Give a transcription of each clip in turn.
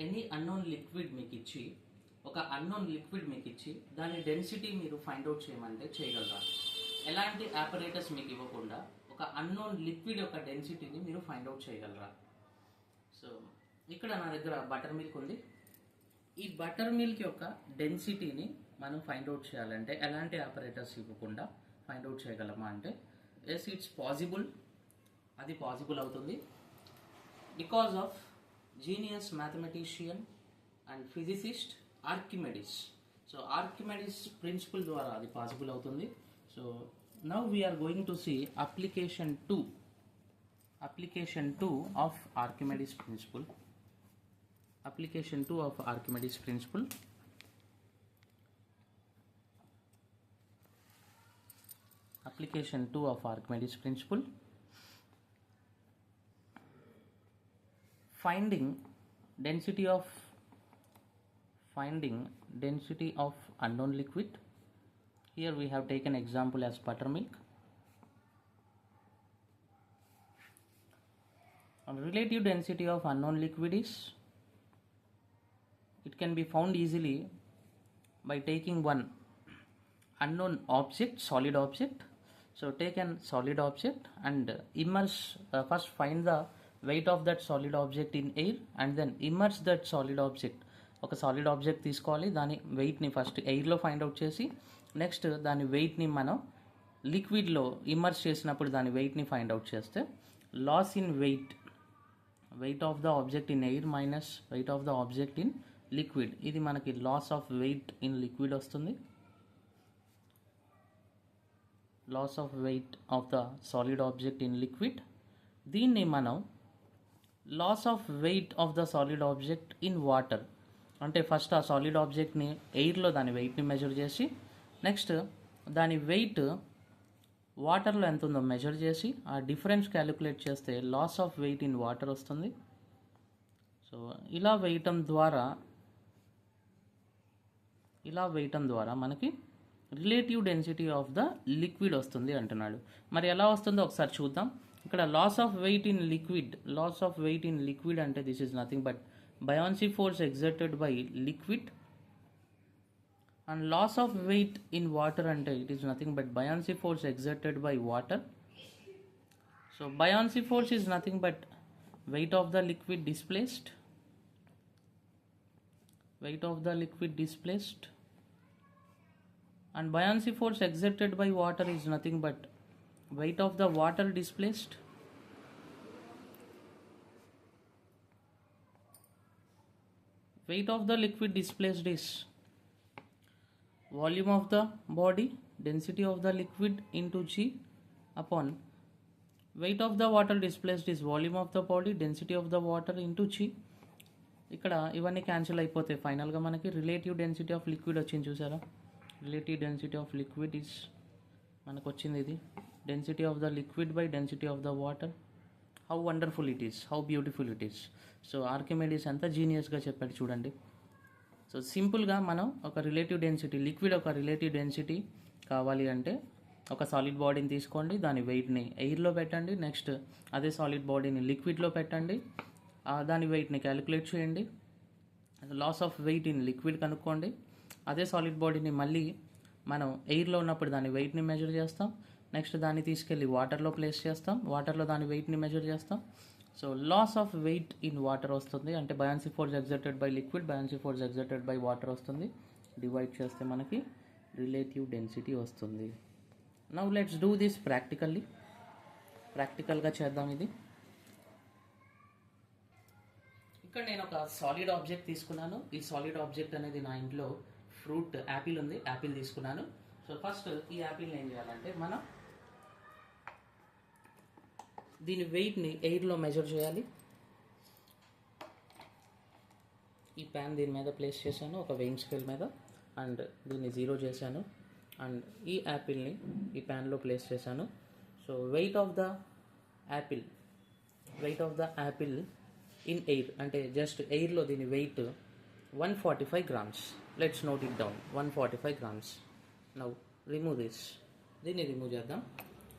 Any unknown liquid మీకు ఇచ్చి దాని డెన్సిటీ మీరు ఫైండ్ అవుట్ చేయమంటే చేయగలరా? ఎలాంటి ఆపరేటర్స్ మీకు ఇవ్వకుండా ఒక అన్నోన్ లిక్విడ్ యొక్క డెన్సిటీని మీరు ఫైండ్ అవుట్ చేయగలరా? సో ఇక్కడ నా దగ్గర బటర్ మిల్క్ ఉంది. ఈ బటర్ మిల్క్ యొక్క డెన్సిటీని మనం ఫైండ్ అవుట్ చేయాలంటే ఎలాంటి ఆపరేటర్స్ ఇవ్వకుండా ఫైండ్ అవుట్ చేయగలమా అంటే ఎస్, ఇట్స్ పాసిబుల్. అది పాసిబుల్ అవుతుంది because of genius mathematician and physicist Archimedes. So Archimedes principle ద్వారా అది పాసిబుల్ అవుతుంది. So now we're going to see application 2 of Archimedes principle. Application 2 of Archimedes principle. Application 2 of Archimedes principle. Finding density of unknown liquid. Here we have taken example as buttermilk. Relative density of unknown liquid is, it can be found easily by taking one unknown object, solid object. So take an solid object and immerse, first find the weight of that solid object in air and then immerse that solid object. ఒక solid object తీసుకోవాలి, దాని వెయిట్ని first ఎయిర్లో find out చేసి next దాని వెయిట్ని మనం లిక్విడ్లో ఇమ్మర్స్ చేసినప్పుడు దాని వెయిట్ని ఫైండ్ అవుట్ చేస్తే loss in weight of the object in air minus weight of the object in liquid, ఇది మనకి loss of weight in liquid వస్తుంది. Loss of weight of the solid object in liquid, దీన్ని మనం loss of weight of the solid object in water, అంటే first ఆ solid ఆబ్జెక్ట్ని ఎయిర్లో దాని వెయిట్ని మెజర్ చేసి నెక్స్ట్ దాని వెయిట్ వాటర్లో ఎంత ఉందో మెజర్ చేసి ఆ డిఫరెన్స్ క్యాలిక్యులేట్ చేస్తే loss of weight in water వస్తుంది. సో ఇలా వేయటం ద్వారా మనకి relative density of the liquid వస్తుంది అంటున్నాడు. మరి ఎలా వస్తుందో ఒకసారి చూద్దాం. ఇక్కడ loss of weight in liquid అంటే this is nothing but buoyancy force exerted by liquid, and loss of weight in water ante it is nothing but buoyancy force exerted by water. So buoyancy force is nothing but weight of the liquid displaced, and buoyancy force exerted by water is nothing but weight of the water displaced. Weight of the liquid displaced is volume of the body, density of the liquid into G upon weight of the water displaced is volume of the body, density of the water into G. ఇక్కడ ఇవన్నీ cancel అయిపోతాయి. ఫైనల్గా మనకి relative density of liquid వచ్చింది చూసారా. Relative density of liquid is మనకు వచ్చింది ఇది density of the liquid by density of the water. How wonderful it is, how beautiful it is. So Archimedes ఎంత జీనియస్గా చెప్పాడు చూడండి. సో సింపుల్గా మనం ఒక రిలేటివ్ డెన్సిటీ లిక్విడ్ ఒక రిలేటివ్ డెన్సిటీ కావాలి అంటే ఒక సాలిడ్ బాడీని తీసుకోండి, దాని వెయిట్ని ఎయిర్లో పెట్టండి, నెక్స్ట్ అదే సాలిడ్ బాడీని లిక్విడ్లో పెట్టండి, దాని వెయిట్ని క్యాలిక్యులేట్ చేయండి, loss of weight in liquid కనుక్కోండి, అదే సాలిడ్ బాడీని మళ్ళీ మనం ఎయిర్లో ఉన్నప్పుడు దాని వెయిట్ని మెజర్ చేస్తాం, నెక్స్ట్ దాన్ని తీసుకెళ్ళి వాటర్లో ప్లేస్ చేస్తాం, వాటర్లో దాని వెయిట్ని మెజర్ చేస్తాం. So loss of weight in water వస్తుంది, అంటే buoyancy force exerted by liquid, buoyancy force exerted by water వస్తుంది. డివైడ్ చేస్తే మనకి రిలేటివ్ డెన్సిటీ వస్తుంది. నౌ లెట్స్ డూ దిస్ ప్రాక్టికల్గా చేద్దాం ఇది. ఇక్కడ నేను ఒక సాలిడ్ ఆబ్జెక్ట్ తీసుకున్నాను. ఈ సాలిడ్ ఆబ్జెక్ట్ అనేది నా ఇంట్లో ఫ్రూట్ యాపిల్ ఉంది, యాపిల్ తీసుకున్నాను. సో ఫస్ట్ ఈ యాపిల్ని ఏం చేయాలంటే మనం దీని వెయిట్ని ఎయిర్లో మెజర్ చేయాలి. ఈ ప్యాన్ దీని మీద ప్లేస్ చేశాను ఒక వెయింగ్ స్కేల్ మీద, అండ్ దీన్ని 0 చేశాను, అండ్ ఈ యాపిల్ని ఈ ప్యాన్లో ప్లేస్ చేశాను. So weight of the apple in air, అంటే జస్ట్ ఎయిర్లో దీని weight 145 grams. Let's note it down, 145 grams. Now remove this, దీన్ని రిమూవ్ చేద్దాం.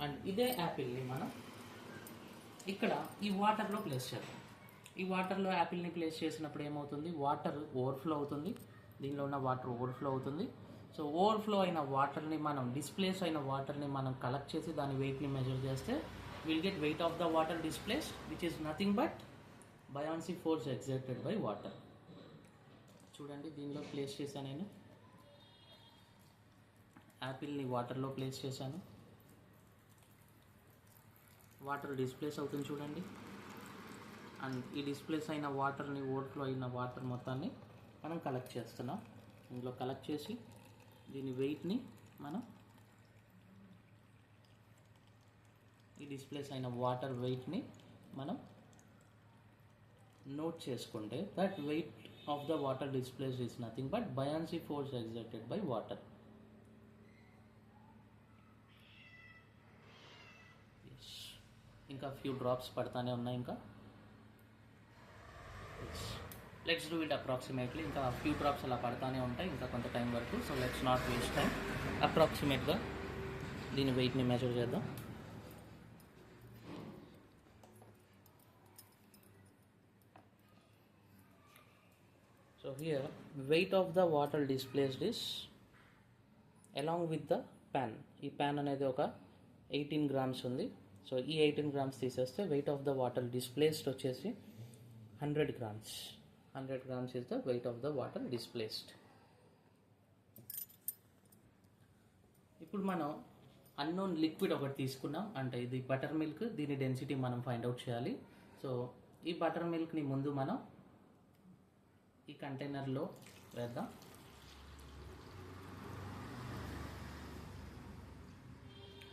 అండ్ ఇదే యాపిల్ని మనం ఇక్కడ ఈ వాటర్లో ప్లేస్ చేద్దాం. ఈ వాటర్లో యాపిల్ని ప్లేస్ చేసినప్పుడు ఏమవుతుంది, వాటర్ ఓవర్ఫ్లో అవుతుంది, దీనిలో ఉన్న వాటర్ ఓవర్ఫ్లో అవుతుంది. సో ఓవర్ఫ్లో అయిన వాటర్ని మనం, డిస్ప్లేస్ అయిన వాటర్ని మనం కలెక్ట్ చేసి దాని వెయిట్ని మెజర్ చేస్తే will get wait of the water displaced, which is nothing but buoyancy force exerted by water. చూడండి, దీనిలో ప్లేస్ చేశాను నేను యాపిల్ని, వాటర్లో ప్లేస్ చేశాను, వాటర్ డిస్ప్లేస్ అవుతుంది చూడండి. అండ్ ఈ డిస్ప్లేస్ అయిన వాటర్ని, ఓవర్ఫ్లో అయిన వాటర్ మొత్తాన్ని మనం కలెక్ట్ చేస్తున్నాం. ఇందులో కలెక్ట్ చేసి దీని వెయిట్ని మనం, ఈ డిస్ప్లేస్ అయిన వాటర్ వెయిట్ని మనం నోట్ చేసుకుంటే that weight of the water displaced is nothing but buoyancy force exerted by water. ఇంకా ఫ్యూ డ్రాప్స్ పడతానే ఉన్నాయి. ఇంకా లెట్స్ డూ ఇట్ అప్రాక్సిమేట్లీ. ఇంకా ఫ్యూ డ్రాప్స్ అలా పడతానే ఉంటాయి ఇంకా కొంత టైం వరకు. So let's not waste time. అప్రాక్సిమేట్గా దీని వెయిట్ని మెజర్ చేద్దాం. So here weight of the water displaced is along with the pan. ఈ ప్యాన్ అనేది ఒక 18 grams ఉంది. సో ఈ 18 grams తీసేస్తే wait of the water displaced వచ్చేసి 100 grams. 100 grams is the weight of the water displaced. ఇప్పుడు మనం అన్నోన్ లిక్విడ్ ఒకటి తీసుకున్నాం, అంటే ఇది బటర్ మిల్క్. దీని డెన్సిటీ మనం ఫైండ్ అవుట్ చేయాలి. సో ఈ బటర్ మిల్క్ని ముందు మనం ఈ కంటైనర్లో వేద్దాం.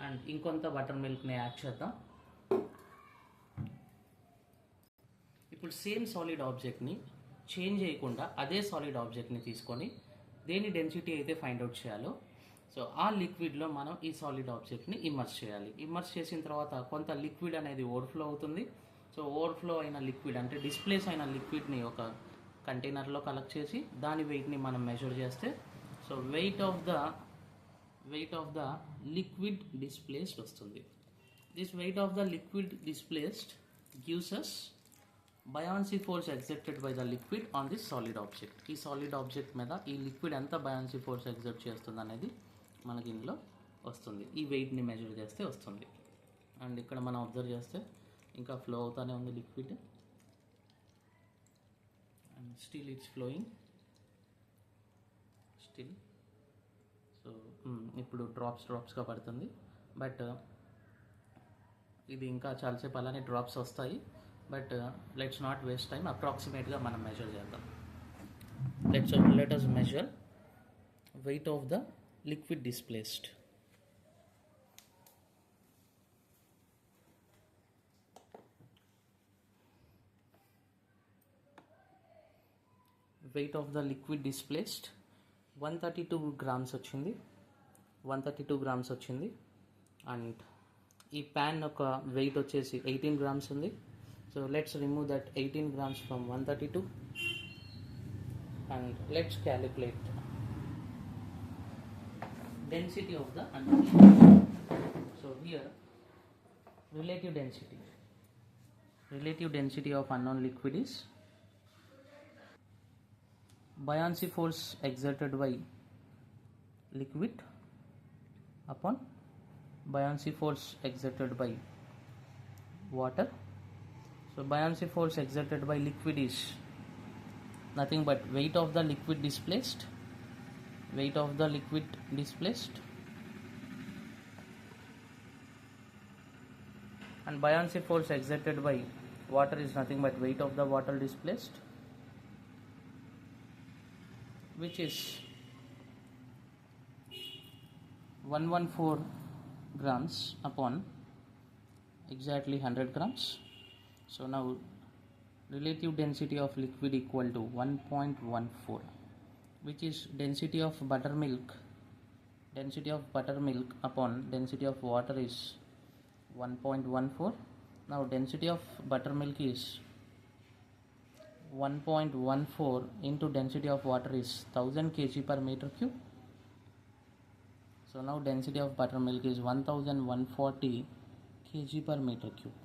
అండ్ ఇంకొంత బటర్ మిల్క్ని యాడ్ చేద్దాం. ఇప్పుడు సేమ్ సాలిడ్ ఆబ్జెక్ట్ని చేంజ్ చేయకుండా అదే సాలిడ్ ఆబ్జెక్ట్ని తీసుకొని దేని డెన్సిటీ అయితే ఫైండ్ అవుట్ చేయాలో, సో ఆ లిక్విడ్లో మనం ఈ సాలిడ్ ఆబ్జెక్ట్ని ఇమ్మర్స్ చేయాలి. ఇమ్మర్స్ చేసిన తర్వాత కొంత లిక్విడ్ అనేది ఓవర్ఫ్లో అవుతుంది. సో ఓవర్ఫ్లో అయిన లిక్విడ్, అంటే డిస్ప్లేస్ అయిన లిక్విడ్ని ఒక కంటైనర్లో కలెక్ట్ చేసి దాని వెయిట్ని మనం మెజర్ చేస్తే so weight of the liquid displaced వస్తుంది. This weight of the liquid displaced gives us buoyancy force exerted by the liquid on this solid object. ఈ సాలిడ్ ఆబ్జెక్ట్ మీద ఈ లిక్విడ్ ఎంత బయాన్సీ ఫోర్స్ ఎగ్జర్ట్ చేస్తుంది అనేది మనకి ఇందులో వస్తుంది. ఈ వెయిట్ని మెజర్ చేస్తే వస్తుంది. అండ్ ఇక్కడ మనం అబ్జర్వ్ చేస్తే ఇంకా ఫ్లో అవుతానే ఉంది liquid, and still it's flowing still. So ఇప్పుడు డ్రాప్స్గా పడుతుంది. బట్ ఇది ఇంకా చాలాసేపు అలానే డ్రాప్స్ వస్తాయి. But let's not waste time. అప్రాక్సిమేట్గా మనం మెజర్ చేద్దాం. Let us measure weight of the liquid displaced. Weight of the liquid displaced 132 grams వచ్చింది. 132 grams వచ్చింది. అండ్ ఈ ప్యాన్ యొక్క వెయిట్ వచ్చేసి 18 grams ఉంది. So let's remove that 18 grams from 132 and let's calculate density of the unknown liquid. So here relative density of unknown liquid is buoyancy force exerted by liquid upon buoyancy force exerted by water. So buoyancy force exerted by liquid is nothing but weight of the liquid displaced, and buoyancy force exerted by water is nothing but weight of the water displaced, which is 114 grams upon exactly 100 grams. So now relative density of liquid equal to 1.14, which is density of buttermilk upon density of water is 1.14. Now density of buttermilk is 1.14 into density of water is 1000 kg per meter cube. So now density of buttermilk is 1140 kg per meter cube.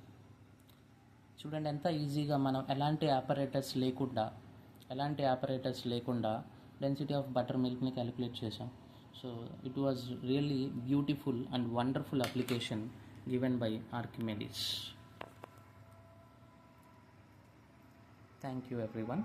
చూడండి ఎంత ఈజీగా మనం ఎలాంటి operators లేకుండా density of butter మిల్క్ని calculate చేసాం. So it was really beautiful and wonderful application given by Archimedes. Thank you everyone.